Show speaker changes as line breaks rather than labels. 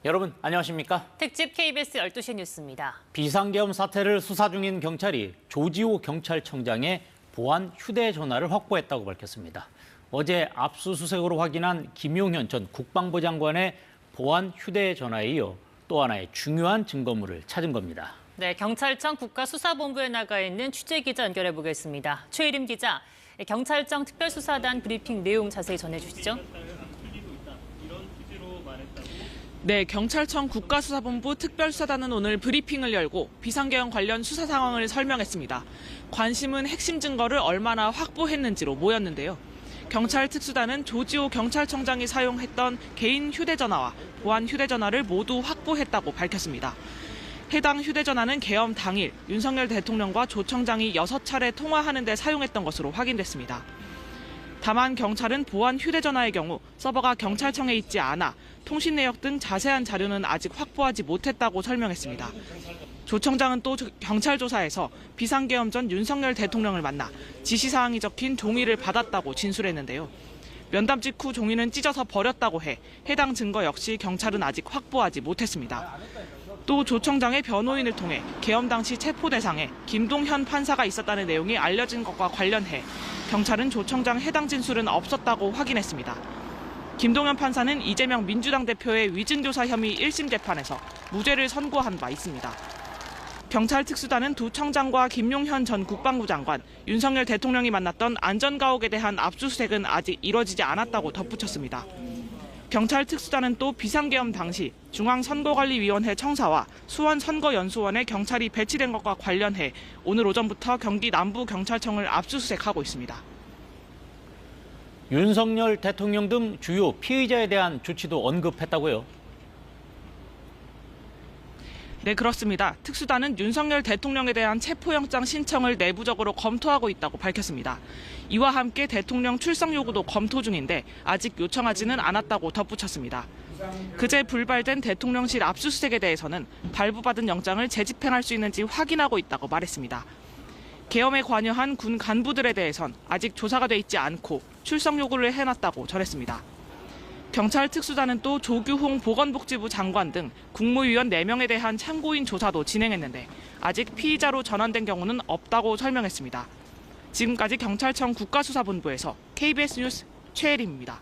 여러분 안녕하십니까?
특집 KBS 12시 뉴스입니다.
비상계엄 사태를 수사 중인 경찰이 조지호 경찰청장의 보안 휴대전화를 확보했다고 밝혔습니다. 어제 압수수색으로 확인한 김용현 전 국방부 장관의 보안 휴대전화에 이어 또 하나의 중요한 증거물을 찾은 겁니다.
네, 경찰청 국가수사본부에 나가 있는 취재기자 연결해 보겠습니다. 최일임 기자, 경찰청 특별수사단 브리핑 내용 자세히 전해주시죠.
네, 경찰청 국가수사본부 특별수사단은 오늘 브리핑을 열고 비상계엄 관련 수사 상황을 설명했습니다. 관심은 핵심 증거를 얼마나 확보했는지로 모였는데요. 경찰 특수단은 조지호 경찰청장이 사용했던 개인 휴대전화와 보안 휴대전화를 모두 확보했다고 밝혔습니다. 해당 휴대전화는 계엄 당일 윤석열 대통령과 조 청장이 6차례 통화하는 데 사용했던 것으로 확인됐습니다. 다만 경찰은 보안 휴대전화의 경우 서버가 경찰청에 있지 않아 통신 내역 등 자세한 자료는 아직 확보하지 못했다고 설명했습니다. 조 청장은 또 경찰 조사에서 비상계엄 전 윤석열 대통령을 만나 지시사항이 적힌 종이를 받았다고 진술했는데요. 면담 직후 종이는 찢어서 버렸다고 해 해당 증거 역시 경찰은 아직 확보하지 못했습니다. 또 조 청장의 변호인을 통해 계엄 당시 체포 대상에 김동현 판사가 있었다는 내용이 알려진 것과 관련해 경찰은 조 청장 해당 진술은 없었다고 확인했습니다. 김동현 판사는 이재명 민주당 대표의 위증교사 혐의 1심 재판에서 무죄를 선고한 바 있습니다. 경찰 특수단은 두 청장과 김용현 전 국방부 장관, 윤석열 대통령이 만났던 안전가옥에 대한 압수수색은 아직 이뤄지지 않았다고 덧붙였습니다. 경찰 특수단은 또 비상계엄 당시 중앙선거관리위원회 청사와 수원선거연수원에 경찰이 배치된 것과 관련해 오늘 오전부터 경기 남부경찰청을 압수수색하고 있습니다.
윤석열 대통령 등 주요 피의자에 대한 조치도 언급했다고요?
네, 그렇습니다. 특수단은 윤석열 대통령에 대한 체포영장 신청을 내부적으로 검토하고 있다고 밝혔습니다. 이와 함께 대통령 출석 요구도 검토 중인데 아직 요청하지는 않았다고 덧붙였습니다. 그제 불발된 대통령실 압수수색에 대해서는 발부받은 영장을 재집행할 수 있는지 확인하고 있다고 말했습니다. 계엄에 관여한 군 간부들에 대해선 아직 조사가 돼 있지 않고 출석 요구를 해놨다고 전했습니다. 경찰 특수단은 또 조규홍 보건복지부 장관 등 국무위원 4명에 대한 참고인 조사도 진행했는데 아직 피의자로 전환된 경우는 없다고 설명했습니다. 지금까지 경찰청 국가수사본부에서 KBS 뉴스 최혜림입니다.